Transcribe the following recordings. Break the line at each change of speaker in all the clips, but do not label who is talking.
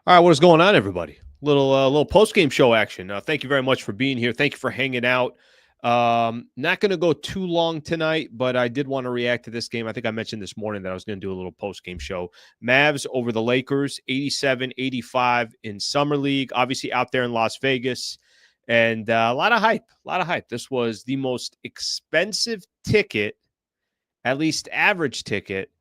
All right, what is going on, everybody? Little post game show action. Thank you very much for being here. Thank you for hanging out. Not going to go too long tonight, but I did want to react to this game. I think I mentioned this morning that I was going to do a little post game show. Mavs over the Lakers, 87-85 in Summer League, obviously out there in Las Vegas, and a lot of hype. A lot of hype. This was the most expensive ticket, at least average ticket,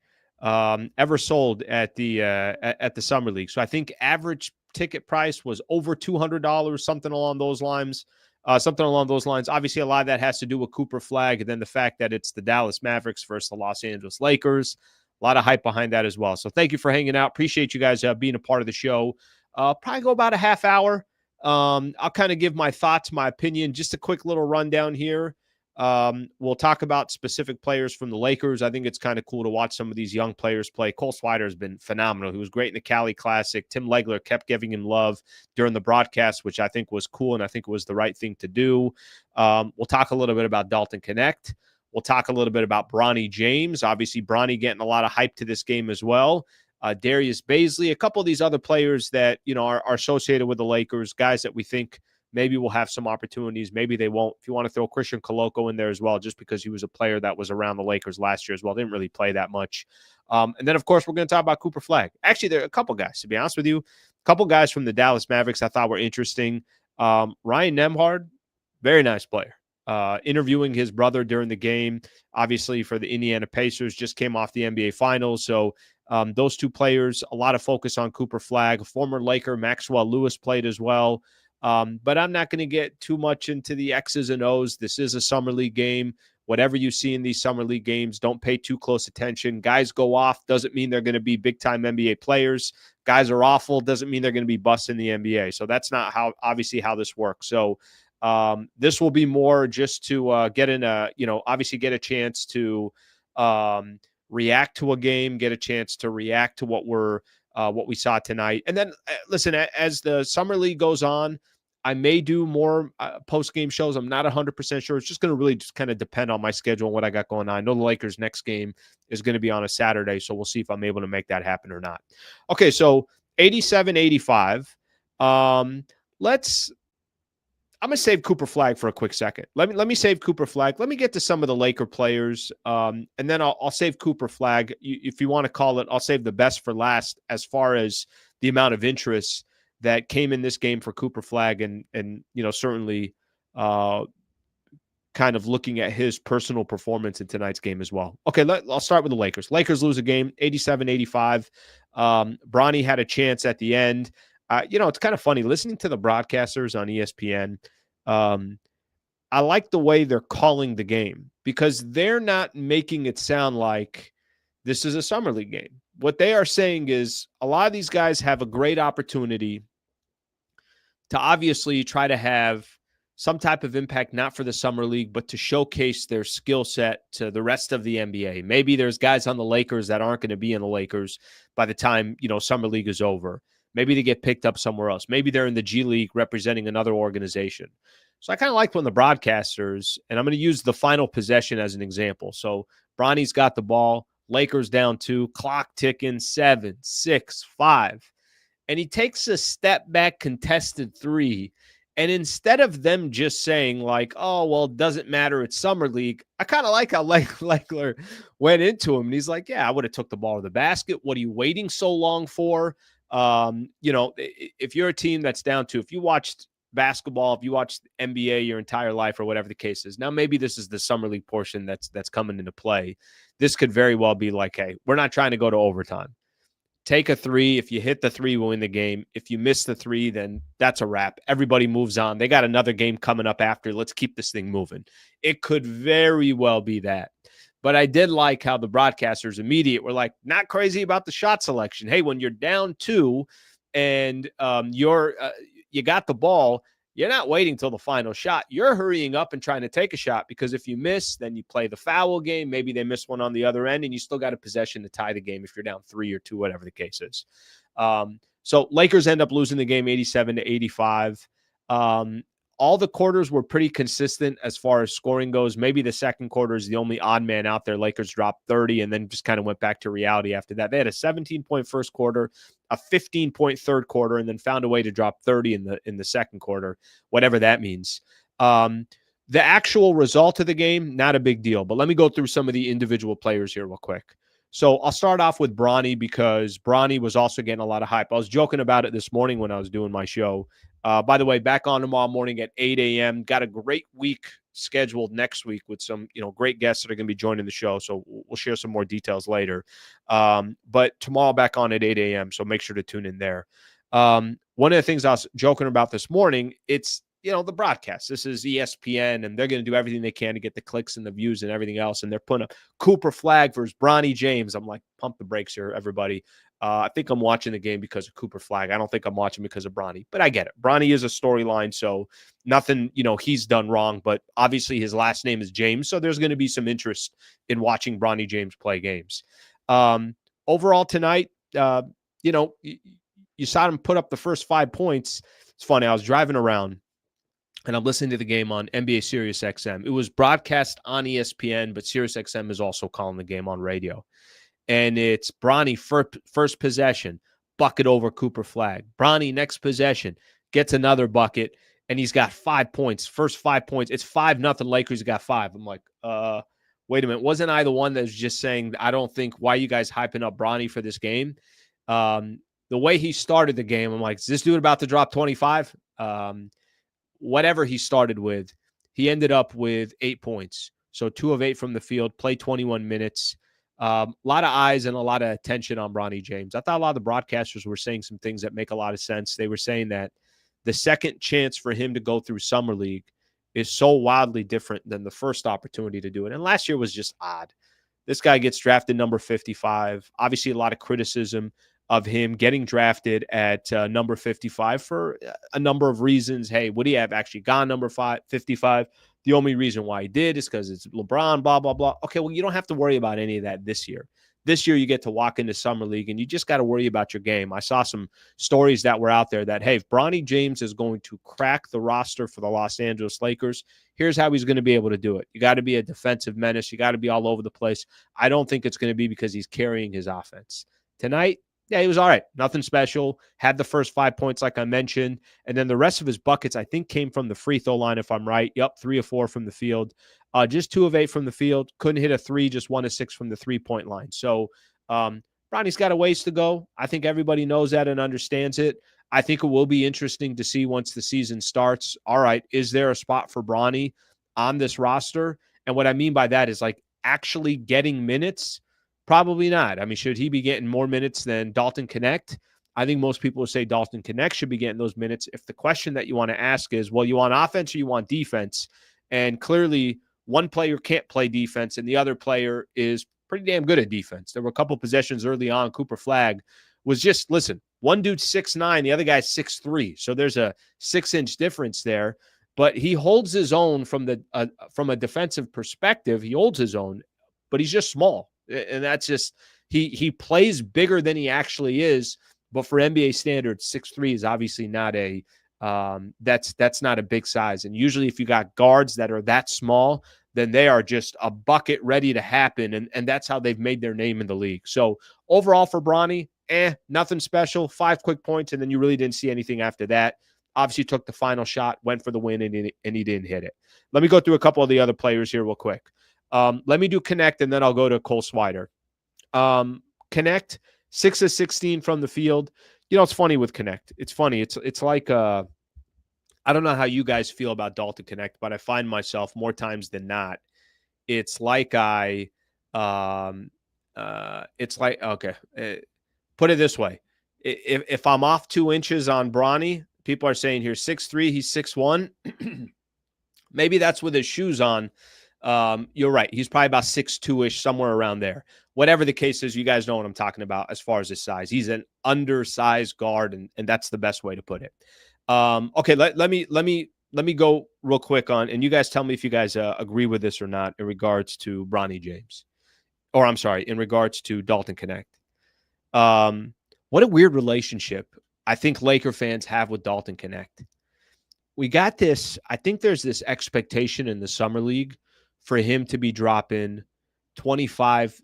ever sold at the Summer League. So I think average ticket price was over $200, something along those lines. Obviously, a lot of that has to do with Cooper Flagg, and then the fact that it's the Dallas Mavericks versus the Los Angeles Lakers. A lot of hype behind that as well. So thank you for hanging out. Appreciate you guys being a part of the show. Probably go about a half hour. I'll kind of give my thoughts, my opinion, just a quick little rundown here. We'll talk about specific players from the Lakers. I think it's kind of cool to watch some of these young players play. Cole Swider has been phenomenal. He was great in the Cali Classic. Tim Legler kept giving him love during the broadcast, which I think was cool and I think was the right thing to do. We'll talk a little bit about Dalton Knecht. We'll talk a little bit about Bronny James. Obviously, Bronny getting a lot of hype to this game as well. Darius Baisley, a couple of these other players that, are associated with the Lakers, guys that we think maybe we'll have some opportunities. Maybe they won't. If you want to throw Christian Coloco in there as well, just because he was a player that was around the Lakers last year as well. Didn't really play that much. And then, of course, we're going to talk about Cooper Flagg. Actually, there are a couple guys, to be honest with you. A couple guys from the Dallas Mavericks I thought were interesting. Ryan Nembhard, very nice player. Interviewing his brother during the game, obviously for the Indiana Pacers, just came off the NBA Finals. So those two players, a lot of focus on Cooper Flagg. Former Laker Maxwell Lewis played as well. But I'm not going to get too much into the X's and O's. This is a Summer League game. Whatever you see in these Summer League games, don't pay too close attention. Guys go off doesn't mean they're going to be big-time NBA players. Guys are awful doesn't mean they're going to be busts in the NBA. So that's not how this works. So this will be more just to get in obviously get a chance to react to a game, get a chance to react to what we saw tonight. And then, listen, as the Summer League goes on, I may do more post-game shows. I'm not 100% sure. It's just going to really just kind of depend on my schedule and what I got going on. I know the Lakers' next game is going to be on a Saturday, so we'll see if I'm able to make that happen or not. Okay, so 87-85. I'm going to save Cooper Flagg for a quick second. Let me save Cooper Flagg. Let me get to some of the Laker players, and then I'll save Cooper Flagg. If you want to call it, I'll save the best for last as far as the amount of interest that came in this game for Cooper Flagg, and certainly kind of looking at his personal performance in tonight's game as well. Okay, I'll start with the Lakers. Lakers lose a game, 87-85. Bronny had a chance at the end. It's kind of funny listening to the broadcasters on ESPN. I like the way they're calling the game because they're not making it sound like this is a Summer League game. What they are saying is a lot of these guys have a great opportunity to obviously try to have some type of impact, not for the Summer League, but to showcase their skill set to the rest of the NBA. Maybe there's guys on the Lakers that aren't going to be in the Lakers by the time, Summer League is over. Maybe they get picked up somewhere else. Maybe they're in the G League representing another organization. So I kind of like when the broadcasters, and I'm going to use the final possession as an example. So Bronny's got the ball, Lakers down 2, clock ticking, 7, 6, 5. And he takes a step back contested 3. And instead of them just saying like, oh, well, it doesn't matter, it's Summer League, I kind of like how Legler went into him. And he's like, yeah, I would have took the ball to the basket. What are you waiting so long for? If you're a team that's down 2, if you watched basketball, if you watched NBA your entire life or whatever the case is, now maybe this is the Summer League portion that's coming into play. This could very well be like, hey, we're not trying to go to overtime. Take a 3. If you hit the 3, we'll win the game. If you miss the 3, then that's a wrap. Everybody moves on. They got another game coming up after. Let's keep this thing moving. It could very well be that. But I did like how the broadcasters immediate were like, not crazy about the shot selection. Hey, when you're down 2 and you got the ball, you're not waiting till the final shot. You're hurrying up and trying to take a shot because if you miss, then you play the foul game. Maybe they miss one on the other end, and you still got a possession to tie the game if you're down 3 or 2, whatever the case is. So Lakers end up losing the game 87-85. All the quarters were pretty consistent as far as scoring goes. Maybe the second quarter is the only odd man out there. Lakers dropped 30 and then just kind of went back to reality after that. They had a 17-point first quarter. a 15-point third quarter and then found a way to drop 30 in the second quarter, whatever that means. The actual result of the game, not a big deal. But let me go through some of the individual players here real quick. So I'll start off with Bronny because Bronny was also getting a lot of hype. I was joking about it this morning when I was doing my show. By the way, back on tomorrow morning at 8 a.m. Got a great week scheduled next week with some, great guests that are going to be joining the show. So we'll share some more details later. But tomorrow back on at 8 a.m. So make sure to tune in there. One of the things I was joking about this morning, it's, the broadcast. This is ESPN, and they're going to do everything they can to get the clicks and the views and everything else. And they're putting up Cooper Flagg versus Bronny James. I'm like, pump the brakes here, everybody. I think I'm watching the game because of Cooper Flagg. I don't think I'm watching because of Bronny, but I get it. Bronny is a storyline, so nothing, he's done wrong, but obviously his last name is James, so there's going to be some interest in watching Bronny James play games. Overall tonight, you saw him put up the first 5 points. It's funny. I was driving around, and I'm listening to the game on NBA Sirius XM. It was broadcast on ESPN, but Sirius XM is also calling the game on radio. And it's Bronny first possession, bucket over Cooper Flagg. Bronny next possession, gets another bucket, and he's got 5 points. First 5 points. It's 5-0 Lakers. He got 5. I'm like, wait a minute. Wasn't I the one that was just saying, I don't think, why you guys hyping up Bronny for this game? The way he started the game, I'm like, is this dude about to drop 25? Whatever he started with, he ended up with 8 points. So 2 of 8 from the field, played 21 minutes. A lot of eyes and a lot of attention on Bronny James. I thought a lot of the broadcasters were saying some things that make a lot of sense. They were saying that the second chance for him to go through Summer League is so wildly different than the first opportunity to do it. And last year was just odd. This guy gets drafted number 55. Obviously, a lot of criticism of him getting drafted at number 55 for a number of reasons. Hey, would he have actually gone number 55? The only reason why he did is because it's LeBron, blah, blah, blah. Okay, well, you don't have to worry about any of that this year. This year, you get to walk into Summer League, and you just got to worry about your game. I saw some stories that were out there that, hey, if Bronny James is going to crack the roster for the Los Angeles Lakers, here's how he's going to be able to do it. You got to be a defensive menace. You got to be all over the place. I don't think it's going to be because he's carrying his offense. Tonight, yeah, he was all right. Nothing special. Had the first 5 points, like I mentioned. And then the rest of his buckets, I think, came from the free throw line, if I'm right. Yep, 3 of 4 from the field. Just 2 of 8 from the field. Couldn't hit a 3, just 1 of 6 from the three-point line. So Bronny's got a ways to go. I think everybody knows that and understands it. I think it will be interesting to see once the season starts. All right, is there a spot for Bronny on this roster? And what I mean by that is like actually getting minutes. Probably not. I mean, should he be getting more minutes than Dalton Knecht? I think most people would say Dalton Knecht should be getting those minutes. If the question that you want to ask is, well, you want offense or you want defense? And clearly one player can't play defense and the other player is pretty damn good at defense. There were a couple possessions early on. Cooper Flagg was just, listen, one dude's 6'9", the other guy's 6'3". So there's a 6-inch difference there. But he holds his own from a defensive perspective. He holds his own, but he's just small. And that's just, he plays bigger than he actually is. But for NBA standards, 6'3" is obviously not that's not a big size. And usually if you got guards that are that small, then they are just a bucket ready to happen. And that's how they've made their name in the league. So overall for Bronny, nothing special. 5 quick points, and then you really didn't see anything after that. Obviously took the final shot, went for the win, and he didn't hit it. Let me go through a couple of the other players here real quick. Let me do Knecht, and then I'll go to Cole Swider. Knecht, 6 of 16 from the field. It's funny with Knecht. It's funny. It's like I don't know how you guys feel about Dalton Knecht, but I find myself more times than not. It's like put it this way. If I'm off 2 inches on Bronny, people are saying here 6'3", he's 6'1". Maybe that's with his shoes on. You're right. He's probably about 6'2", somewhere around there. Whatever the case is, you guys know what I'm talking about as far as his size. He's an undersized guard, and that's the best way to put it. Okay, let me go real quick on, and you guys tell me if you guys agree with this or not in regards to Bronny James. Or I'm sorry, in regards to Dalton Knecht. What a weird relationship I think Laker fans have with Dalton Knecht. We got this, I think there's this expectation in the Summer League for him to be dropping 25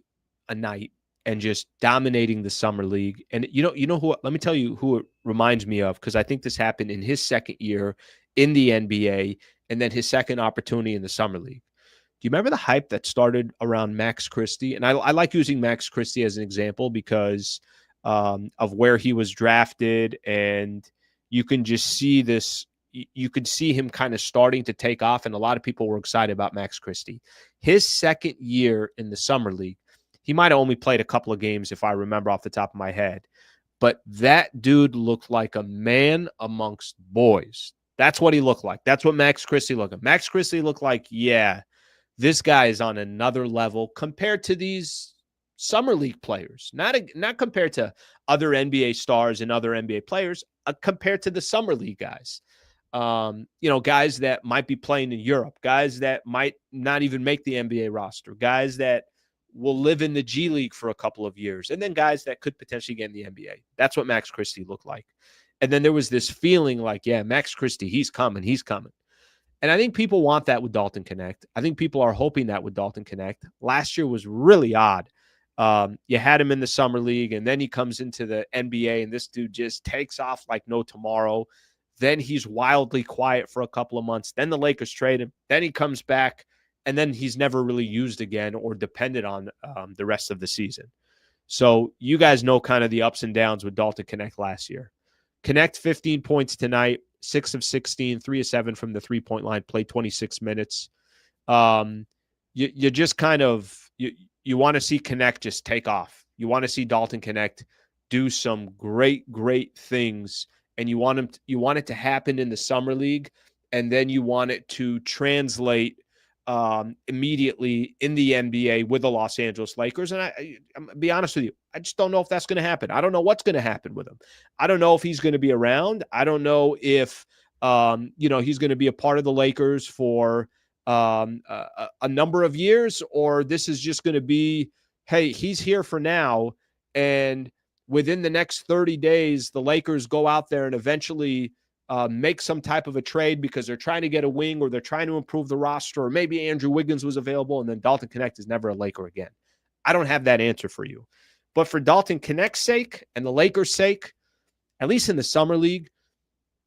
a night. and just dominating the summer league. And you know who? Let me tell you who it reminds me of, because I think this happened in his second year in the NBA, and then his second opportunity in the summer league. Do you remember the hype that started around Max Christie? And I like using Max Christie as an example because of where he was drafted, and you can just see this. You could see him kind of starting to take off, and a lot of people were excited about Max Christie. His second year in the summer league, he might have only played a couple of games, if I remember off the top of my head. But that dude looked like a man amongst boys. That's what he looked like. That's what Max Christie looked like. Max Christie looked like, yeah, this guy is on another level compared to these summer league players. Not compared to other NBA stars and other NBA players, compared to the summer league guys. Guys that might be playing in Europe, guys that might not even make the NBA roster, guys that will live in the G League for a couple of years, and then guys that could potentially get in the NBA. That's what Max Christie looked like. And then there was this feeling like, yeah, Max Christie, he's coming. And I think people want that with Dalton Knecht. I think people are hoping that with Dalton Knecht. Last year was really odd. You had him in the summer league, and then he comes into the NBA, and this dude just takes off like no tomorrow. Then he's wildly quiet for a couple of months. Then the Lakers trade him. Then he comes back, and then he's never really used again or depended on the rest of the season. So you guys know kind of the ups and downs with Dalton Knecht last year. Knecht, 15 points tonight, 6 of 16, 3 of 7 from the three-point line, played 26 minutes. You just kind of you want to see Knecht just take off. You want to see Dalton Knecht do some great things, and you want it to happen in the summer league, and then you want it to translate immediately in the NBA with the Los Angeles Lakers. And I'm gonna be honest with you, I just don't know if that's going to happen. I don't know what's going to happen with him. I don't know if he's going to be around. I don't know if he's going to be a part of the Lakers for a number of years, or this is just going to be, hey, he's here for now, and within the next 30 days, the Lakers go out there and eventually make some type of a trade because they're trying to get a wing, or they're trying to improve the roster, or maybe Andrew Wiggins was available, and then Dalton Knecht is never a Laker again. I don't have that answer for you. But for Dalton Knecht's sake and the Lakers' sake, at least in the summer league,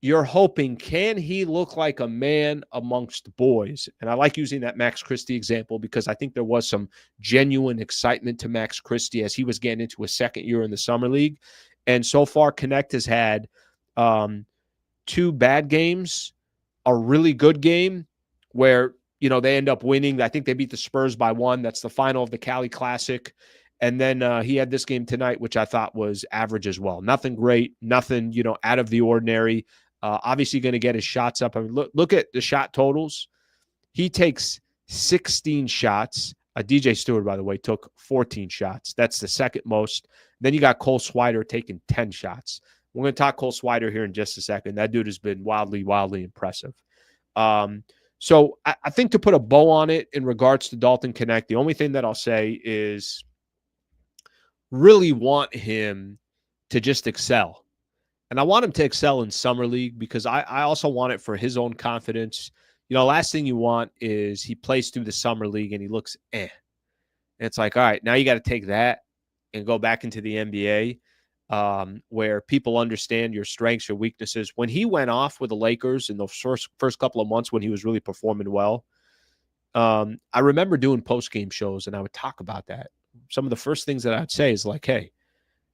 you're hoping, can he look like a man amongst boys? And I like using that Max Christie example because I think there was some genuine excitement to Max Christie as he was getting into a second year in the summer league. And so far, Knecht has had 2 bad games, a really good game where, they end up winning. I think they beat the Spurs by 1. That's the final of the Cali Classic. And then he had this game tonight, which I thought was average as well. Nothing great, nothing, out of the ordinary. Obviously going to get his shots up. I mean, look at the shot totals. He takes 16 shots. DJ Stewart, by the way, took 14 shots. That's the second most. Then you got Cole Swider taking 10 shots. We're going to talk Cole Swider here in just a second. That dude has been wildly impressive. So I think to put a bow on it in regards to Dalton Knecht, the only thing that I'll say is really want him to just excel. And I want him to excel in summer league because I also want it for his own confidence. Last thing you want is he plays through the summer league and he looks And it's like, all right, now you got to take that and go back into the NBA where people understand your strengths, your weaknesses. When he went off with the Lakers in the first couple of months when he was really performing well, I remember doing post-game shows and I would talk about that. Some of the first things that I'd say is like, hey,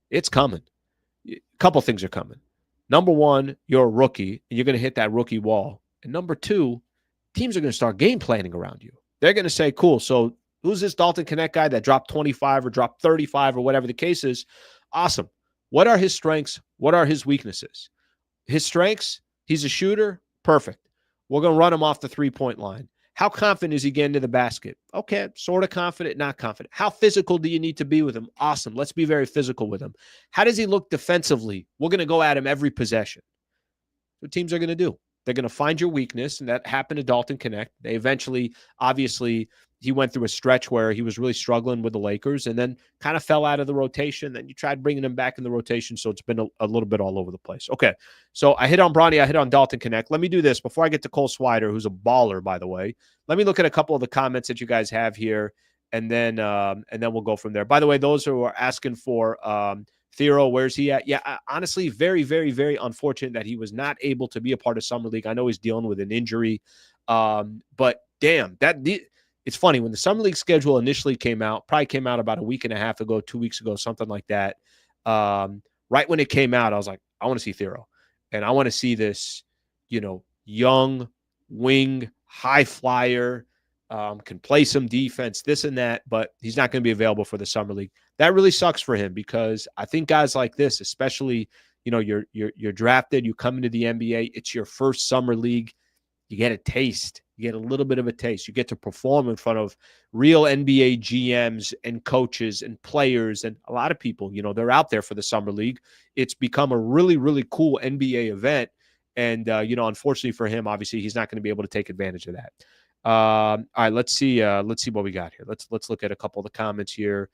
it's coming. A couple things are coming. Number one, you're a rookie and you're going to hit that rookie wall. And number two, teams are going to start game planning around you. They're going to say, cool, so who's this Dalton Knecht guy that dropped 25 or dropped 35 or whatever the case is? Awesome. What are his strengths? What are his weaknesses? His strengths, he's a shooter. Perfect. We're going to run him off the three-point line. How confident is he getting to the basket? Okay, sort of confident, not confident. How physical do you need to be with him? Awesome. Let's be very physical with him. How does he look defensively? We're going to go at him every possession. What teams are going to do? They're going to find your weakness, and that happened to Dalton Knecht. They eventually, obviously, he went through a stretch where he was really struggling with the Lakers and then kind of fell out of the rotation. Then you tried bringing him back in the rotation, so it's been a little bit all over the place. Okay, so I hit on Bronny. I hit on Dalton Knecht. Let me do this before I get to Cole Swider, who's a baller, by the way. Let me look at a couple of the comments that you guys have here, and then we'll go from there. By the way, those who are asking for Theo, where's he at? Yeah, honestly, very, very, very unfortunate that he was not able to be a part of Summer League. I know he's dealing with an injury, but damn, it's funny when the Summer League schedule initially came out, probably came out about a week and a half ago, 2 weeks ago, something like that. Right when it came out, I was like, I want to see Theo, and I want to see this, young wing, high flyer, can play some defense, this and that, but he's not going to be available for the Summer League. That really sucks for him because I think guys like this, especially, you're drafted, you come into the NBA, it's your first Summer League. You get a taste. You get a little bit of a taste. You get to perform in front of real NBA GMs and coaches and players and a lot of people. They're out there for the Summer League. It's become a really, really cool NBA event. And, unfortunately for him, obviously, he's not going to be able to take advantage of that. All right, let's see what we got here. Let's look at a couple of the comments here.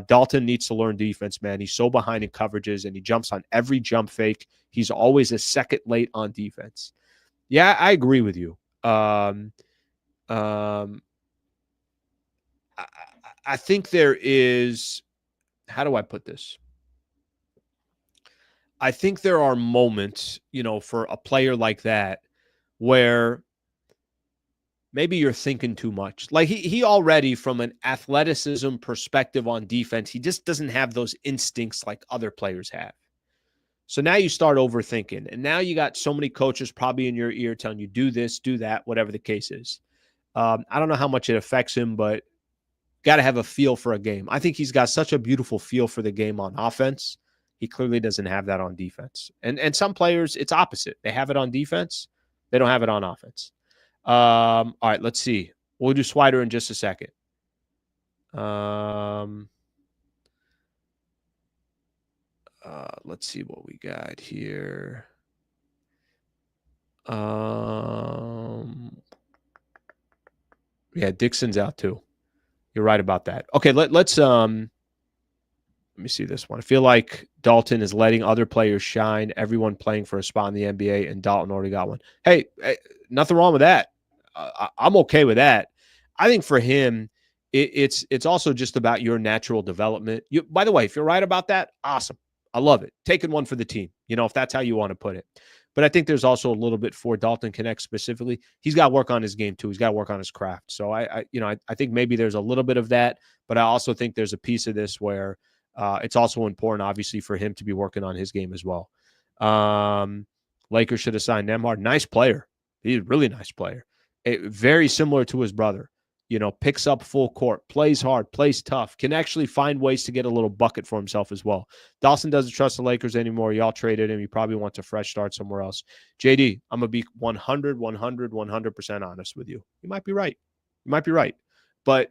Dalton needs to learn defense, man. He's so behind in coverages, and he jumps on every jump fake. He's always a second late on defense. Yeah, I agree with you. I think there is, how do I put this? I think there are moments, for a player like that where maybe you're thinking too much. Like he already, from an athleticism perspective on defense, he just doesn't have those instincts like other players have. So now you start overthinking, and now you got so many coaches probably in your ear telling you, do this, do that, whatever the case is. I don't know how much it affects him, but got to have a feel for a game. I think he's got such a beautiful feel for the game on offense. He clearly doesn't have that on defense. And some players, it's opposite. They have it on defense. They don't have it on offense. All right, let's see. We'll do Swider in just a second. Let's see what we got here. Yeah, Dixon's out too. You're right about that. Okay, let's let me see this one. I feel like Dalton is letting other players shine, everyone playing for a spot in the NBA, and Dalton already got one. Hey, nothing wrong with that. I'm okay with that. I think for him, it's also just about your natural development. By the way, if you're right about that, awesome. I love it. Taking one for the team, if that's how you want to put it. But I think there's also a little bit for Dalton Knecht specifically. He's got to work on his game too. He's got to work on his craft. So I think maybe there's a little bit of that, but I also think there's a piece of this where it's also important, obviously, for him to be working on his game as well. Lakers should have signed Nembhard. Nice player. He's a really nice player. Very similar to his brother. Picks up full court, plays hard, plays tough, can actually find ways to get a little bucket for himself as well. Dawson doesn't trust the Lakers anymore. Y'all traded him. He probably wants a fresh start somewhere else. JD, I'm going to be 100% honest with you. You might be right. But,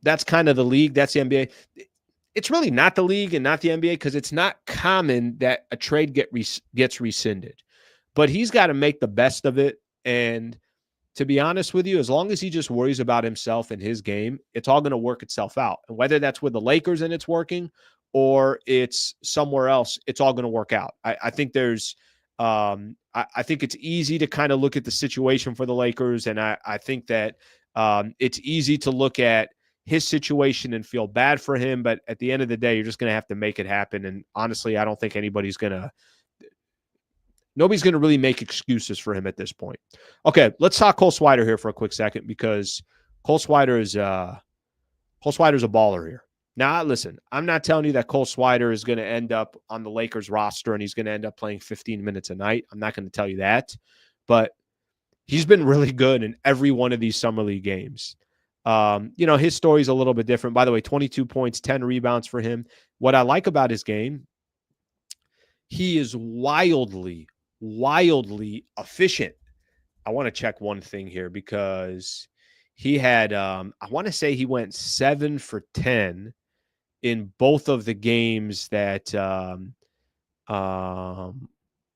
that's kind of the league. That's the NBA. It's really not the league and not the NBA because it's not common that a trade gets rescinded. But he's got to make the best of it. And to be honest with you, as long as he just worries about himself and his game, it's all going to work itself out. And whether that's with the Lakers and it's working or it's somewhere else, it's all going to work out. I think there's I think it's easy to kind of look at the situation for the Lakers. And I think that it's easy to look at his situation and feel bad for him. But at the end of the day, you're just going to have to make it happen. And honestly, I don't think nobody's going to really make excuses for him at this point. Okay, let's talk Cole Swider here for a quick second because Cole Swider's a baller here. Now, listen, I'm not telling you that Cole Swider is going to end up on the Lakers roster and he's going to end up playing 15 minutes a night. I'm not going to tell you that, but he's been really good in every one of these Summer League games. His story's a little bit different. By the way, 22 points, 10 rebounds for him. What I like about his game, he is wildly efficient. I want to check one thing here because he had, I want to say he went 7 for 10 in both of the games that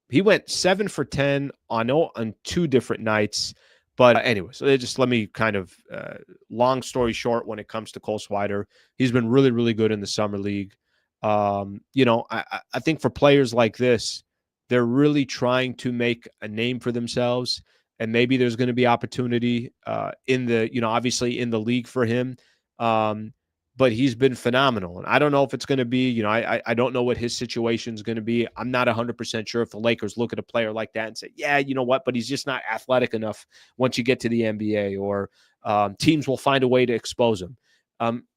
he went 7 for 10 on 2 different nights. But anyway, so just let me kind of, long story short, when it comes to Cole Swider, he's been really, really good in the Summer League. I think for players like this, they're really trying to make a name for themselves. And maybe there's going to be opportunity obviously in the league for him. But he's been phenomenal. And I don't know if it's going to be, I don't know what his situation is going to be. I'm not 100% sure if the Lakers look at a player like that and say, yeah, you know what, but he's just not athletic enough once you get to the NBA, or teams will find a way to expose him.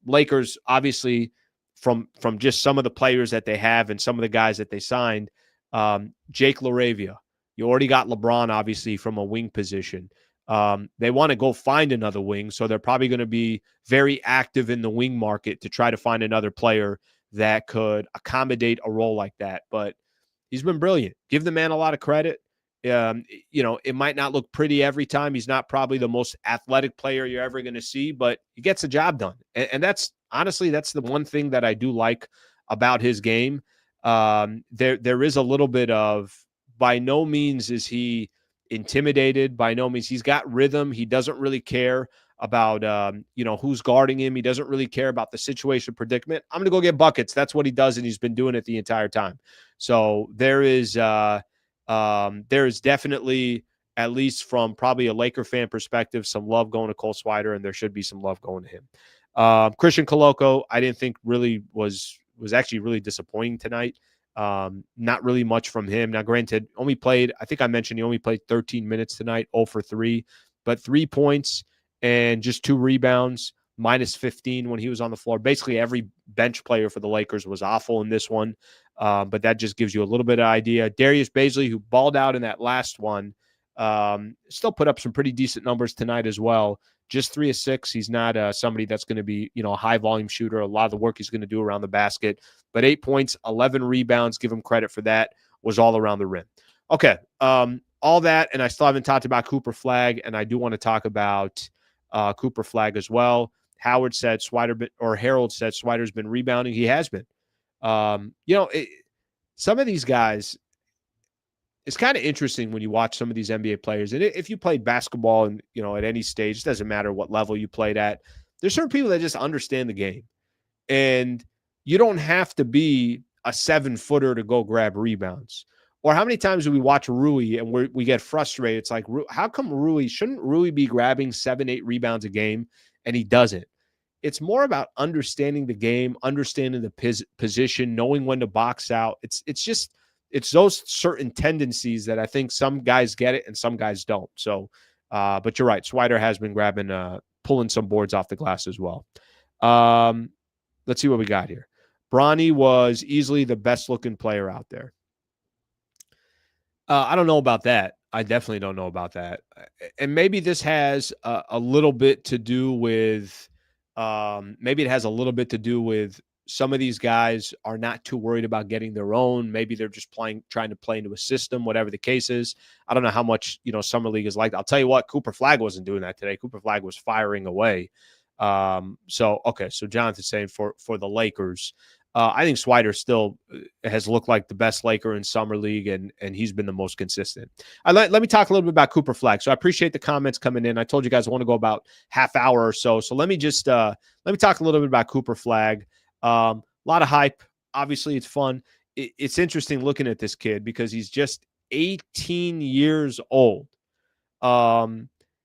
Lakers, obviously, from just some of the players that they have and some of the guys that they signed, Jake LaRavia. You already got LeBron, obviously, from a wing position. They want to go find another wing, so they're probably going to be very active in the wing market to try to find another player that could accommodate a role like that. But he's been brilliant. Give the man a lot of credit. It might not look pretty every time. He's not probably the most athletic player you're ever going to see, but he gets the job done. And that's honestly, that's the one thing that I do like about his game. There is a little bit of, by no means is he intimidated. By no means. He's got rhythm. He doesn't really care about, who's guarding him. He doesn't really care about the situation predicament. I'm going to go get buckets. That's what he does, and he's been doing it the entire time. So there is definitely, at least from probably a Laker fan perspective, some love going to Cole Swider, and there should be some love going to him. Christian Coloco, I didn't think really was actually really disappointing tonight. Not really much from him. Now, granted, I think I mentioned he only played 13 minutes tonight, 0 for 3, but 3 points and just 2 rebounds, minus 15 when he was on the floor. Basically, every bench player for the Lakers was awful in this one, but that just gives you a little bit of idea. Darius Bazley, who balled out in that last one, still put up some pretty decent numbers tonight as well. Just 3 of 6. He's not somebody that's going to be, a high volume shooter. A lot of the work he's going to do around the basket. But 8 points, 11 rebounds, give him credit for that, was all around the rim. Okay, all that, and I still haven't talked about Cooper Flagg, and I do want to talk about Cooper Flagg as well. Harold said Swider's been rebounding. He has been. Some of these guys, it's kind of interesting when you watch some of these NBA players. And if you played basketball and, at any stage, it doesn't matter what level you played at, there's certain people that just understand the game. And you don't have to be a 7-footer to go grab rebounds. Or how many times do we watch Rui and we get frustrated? It's like, how come shouldn't Rui be grabbing 7-8 rebounds a game, and he doesn't? It's more about understanding the game, understanding the position, knowing when to box out. It's those certain tendencies that I think some guys get it and some guys don't. So, but you're right. Swider has been pulling some boards off the glass as well. Let's see what we got here. Bronny was easily the best looking player out there. I don't know about that. I definitely don't know about that. And maybe this has a little bit to do with, maybe it has a little bit to do with some of these guys are not too worried about getting their own. Maybe they're just trying to play into a system, whatever the case is. I don't know how much, Summer League is like. I'll tell you what, Cooper Flagg wasn't doing that today. Cooper Flagg was firing away. So Jonathan's saying for the Lakers, I think Swider still has looked like the best Laker in Summer League, and he's been the most consistent. Let me talk a little bit about Cooper Flagg. So I appreciate the comments coming in. I told you guys I want to go about half hour or so. So let me just let me talk a little bit about Cooper Flagg. A lot of hype. Obviously, it's fun. It's interesting looking at this kid because he's just 18 years old.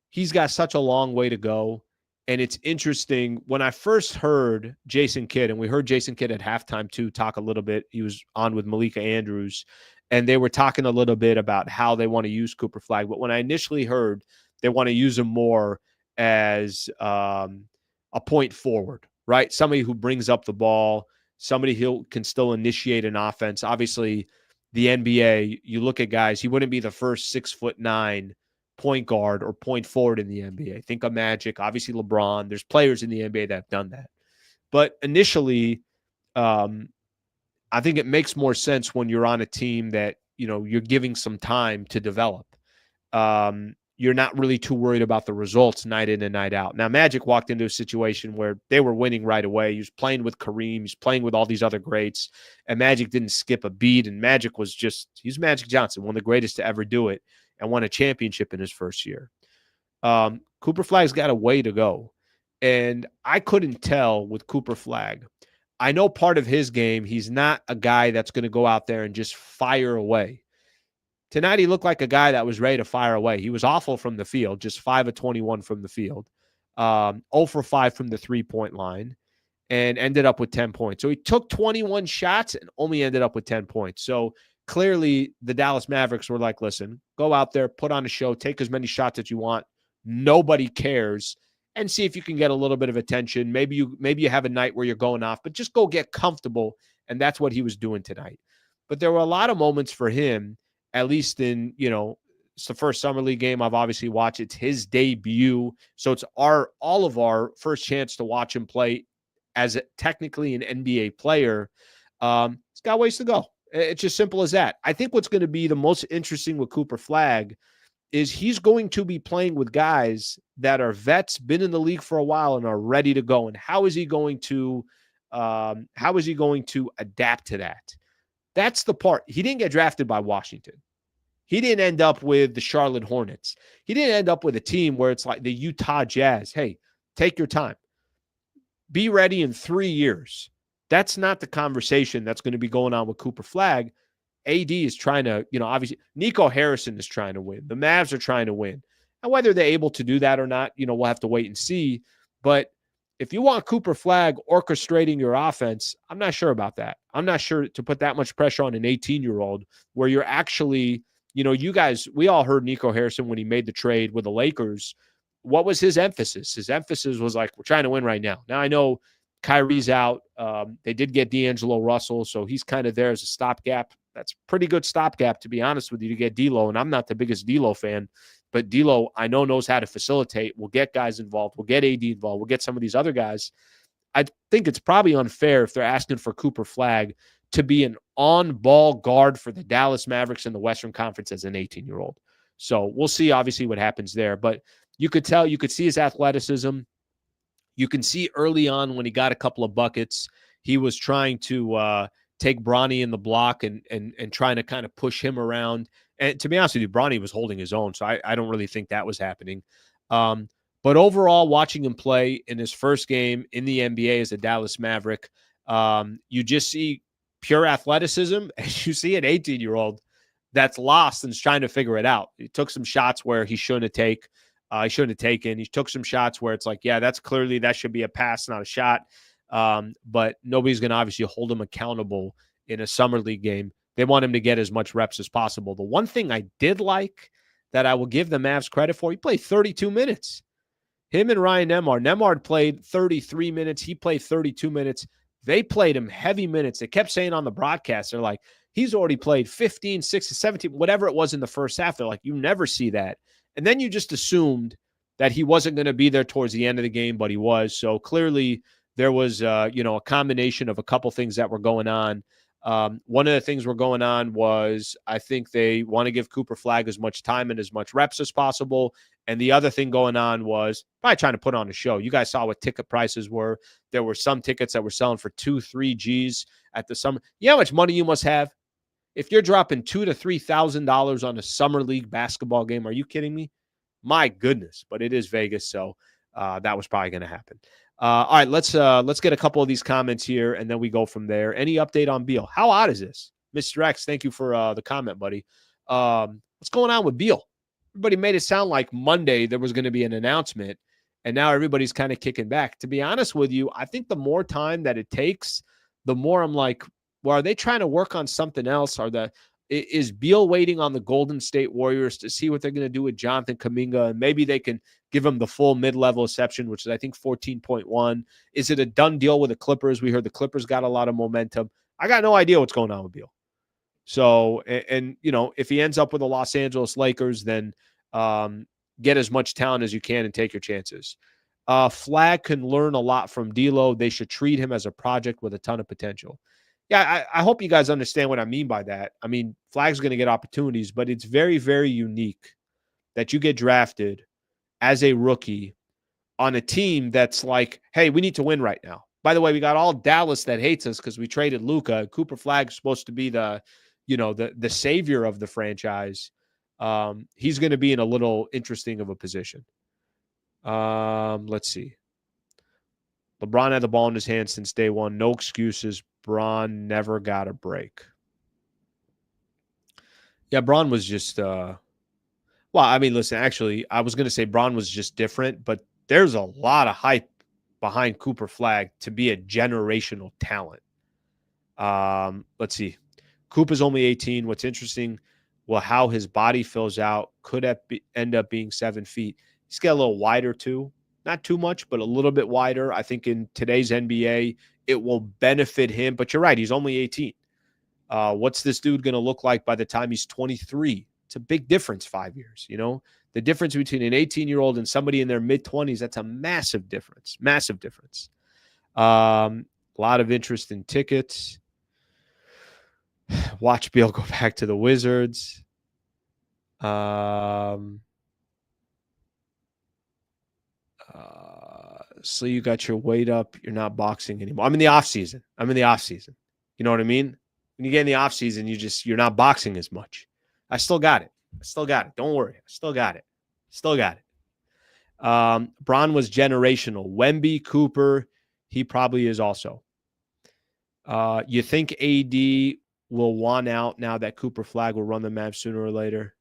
He's got such a long way to go. And it's interesting, when I first heard Jason Kidd, and we heard Jason Kidd at halftime too talk a little bit. He was on with Malika Andrews, and they were talking a little bit about how they want to use Cooper Flagg. But when I initially heard they want to use him more as a point forward, right? Somebody who brings up the ball, somebody who can still initiate an offense. Obviously, the NBA, you look at guys, he wouldn't be the first 6'9" point guard or point forward in the NBA. Think of Magic, obviously LeBron. There's players in the NBA that have done that. But initially, I think it makes more sense when you're on a team that, you're giving some time to develop. You're not really too worried about the results night in and night out. Now, Magic walked into a situation where they were winning right away. He was playing with Kareem. He's playing with all these other greats. And Magic didn't skip a beat. And Magic he's Magic Johnson, one of the greatest to ever do it, and won a championship in his first year. Cooper Flagg's got a way to go. And I couldn't tell with Cooper Flagg. I know part of his game, he's not a guy that's going to go out there and just fire away. Tonight, he looked like a guy that was ready to fire away. He was awful from the field, just 5 of 21 from the field. 0 for 5 from the 3-point line, and ended up with 10 points. So he took 21 shots and only ended up with 10 points. So clearly the Dallas Mavericks were like, listen, go out there, put on a show, take as many shots as you want. Nobody cares. And see if you can get a little bit of attention. Maybe you have a night where you're going off, but just go get comfortable. And that's what he was doing tonight. But there were a lot of moments for him, at least in, it's the first summer league game I've obviously watched. It's his debut. So it's all of our first chance to watch him play as technically an NBA player. He's got ways to go. It's just simple as that. I think what's going to be the most interesting with Cooper Flagg is he's going to be playing with guys that are vets, been in the league for a while, and are ready to go. And how is he going to adapt to that? That's the part. He didn't get drafted by Washington. He didn't end up with the Charlotte Hornets. He didn't end up with a team where it's like the Utah Jazz. Hey, take your time. Be ready in 3 years. That's not the conversation that's going to be going on with Cooper Flagg. AD is trying to, obviously, Nico Harrison is trying to win. The Mavs are trying to win. And whether they're able to do that or not, we'll have to wait and see. But if you want Cooper Flagg orchestrating your offense, I'm not sure about that. I'm not sure to put that much pressure on an 18-year-old where you're actually, you guys, we all heard Nico Harrison when he made the trade with the Lakers. What was his emphasis? His emphasis was like, we're trying to win right now. Now I know Kyrie's out. They did get D'Angelo Russell, so he's kind of there as a stopgap. That's pretty good stopgap, to be honest with you, to get D'Lo. And I'm not the biggest D'Lo fan, but D'Lo, I know, knows how to facilitate. We'll get guys involved. We'll get AD involved. We'll get some of these other guys. I think it's probably unfair if they're asking for Cooper Flagg to be an on-ball guard for the Dallas Mavericks in the Western Conference as an 18-year-old. So we'll see, obviously, what happens there. But you could see his athleticism. You can see early on when he got a couple of buckets, he was trying to take Bronny in the block and trying to kind of push him around. And to be honest with you, Bronny was holding his own, so I don't really think that was happening. But overall, watching him play in his first game in the NBA as a Dallas Maverick, you just see pure athleticism, and you see an 18-year-old that's lost and is trying to figure it out. He took some shots where he shouldn't have taken. He took some shots where it's like, yeah, that should be a pass, not a shot. But nobody's going to obviously hold him accountable in a summer league game. They want him to get as much reps as possible. The one thing I did like that I will give the Mavs credit for, he played 32 minutes. Him and Ryan Nembhard. Nembhard played 33 minutes. He played 32 minutes. They played him heavy minutes. They kept saying on the broadcast, they're like, he's already played 15, 16, 17, whatever it was in the first half. They're like, you never see that. And then you just assumed that he wasn't going to be there towards the end of the game, but he was. So clearly there was, a combination of a couple things that were going on. One of the things were going on was I think they want to give Cooper Flagg as much time and as much reps as possible. And the other thing going on was probably trying to put on a show. You guys saw what ticket prices were. There were some tickets that were selling for 2-3 G's at the summer. You know how much money you must have? If you're dropping $2,000 to $3,000 on a summer league basketball game, are you kidding me? My goodness, but it is Vegas, so that was probably going to happen. All right, let's get a couple of these comments here, and then we go from there. Any update on Beal? How odd is this? Mr. X, thank you for the comment, buddy. What's going on with Beal? Everybody made it sound like Monday there was going to be an announcement, and now everybody's kind of kicking back. To be honest with you, I think the more time that it takes, the more I'm like, well, are they trying to work on something else? Is Beal waiting on the Golden State Warriors to see what they're going to do with Jonathan Kuminga? And maybe they can give him the full mid-level exception, which is, I think, 14.1. Is it a done deal with the Clippers? We heard the Clippers got a lot of momentum. I got no idea what's going on with Beal. So, and if he ends up with the Los Angeles Lakers, then get as much talent as you can and take your chances. Flagg can learn a lot from D'Lo. They should treat him as a project with a ton of potential. Yeah, I hope you guys understand what I mean by that. I mean, Flagg's going to get opportunities, but it's very, very unique that you get drafted as a rookie on a team that's like, hey, we need to win right now. By the way, we got all Dallas that hates us because we traded Luka. Cooper Flagg's supposed to be the savior of the franchise. He's going to be in a little interesting of a position. Let's see. LeBron had the ball in his hand since day one. No excuses. Bron never got a break. Yeah, Bron was just listen, actually, I was going to say Bron was just different, but there's a lot of hype behind Cooper Flagg to be a generational talent. Let's see. Cooper's only 18. What's interesting, well, how his body fills out could end up being 7 feet. He's got a little wider too. Not too much, but a little bit wider. I think in today's NBA, it will benefit him. But you're right. He's only 18. What's this dude going to look like by the time he's 23? It's a big difference, 5 years. You know, the difference between an 18-year-old and somebody in their mid-20s, that's a massive difference. Massive difference. A lot of interest in tickets. Watch Beal go back to the Wizards. So you got your weight up. You're not boxing anymore. I'm in the off season. You know what I mean? When you get in the off season, you're not boxing as much. I still got it. Don't worry. I still got it. Bron was generational. Wemby, Cooper, he probably is also. You think AD will want out now that Cooper Flagg will run the Mavs sooner or later?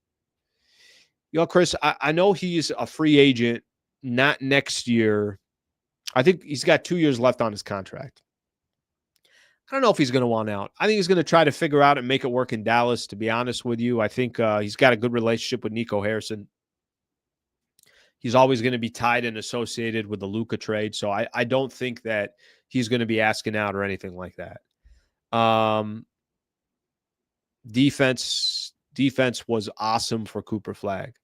Chris, I know he's a free agent, not next year. I think he's got 2 years left on his contract. I don't know if he's going to want out. I think he's going to try to figure out and make it work in Dallas, to be honest with you. I think he's got a good relationship with Nico Harrison. He's always going to be tied and associated with the Luka trade, so I don't think that he's going to be asking out or anything like that. Defense was awesome for Cooper Flagg.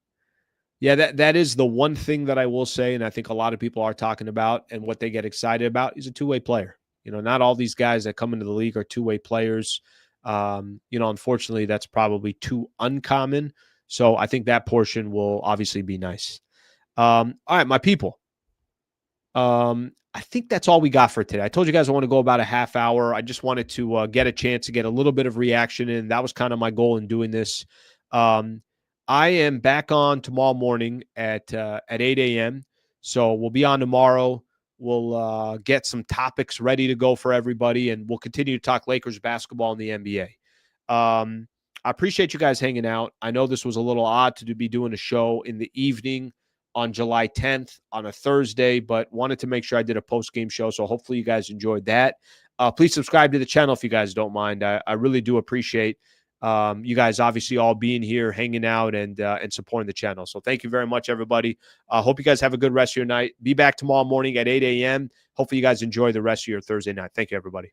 Yeah, that is the one thing that I will say, and I think a lot of people are talking about and what they get excited about. He's a two-way player. Not all these guys that come into the league are two-way players. Unfortunately, that's probably too uncommon. So I think that portion will obviously be nice. All right, my people. I think that's all we got for today. I told you guys I want to go about a half hour. I just wanted to get a chance to get a little bit of reaction in. That was kind of my goal in doing this. I am back on tomorrow morning at 8 a.m. So we'll be on tomorrow. We'll get some topics ready to go for everybody, and we'll continue to talk Lakers basketball in the NBA. I appreciate you guys hanging out. I know this was a little odd to be doing a show in the evening on July 10th on a Thursday, but wanted to make sure I did a post-game show, so hopefully you guys enjoyed that. Please subscribe to the channel if you guys don't mind. I really do appreciate you guys obviously all being here, hanging out, and supporting the channel. So thank you very much, everybody. Hope you guys have a good rest of your night. Be back tomorrow morning at 8 a.m. Hopefully you guys enjoy the rest of your Thursday night. Thank you, everybody.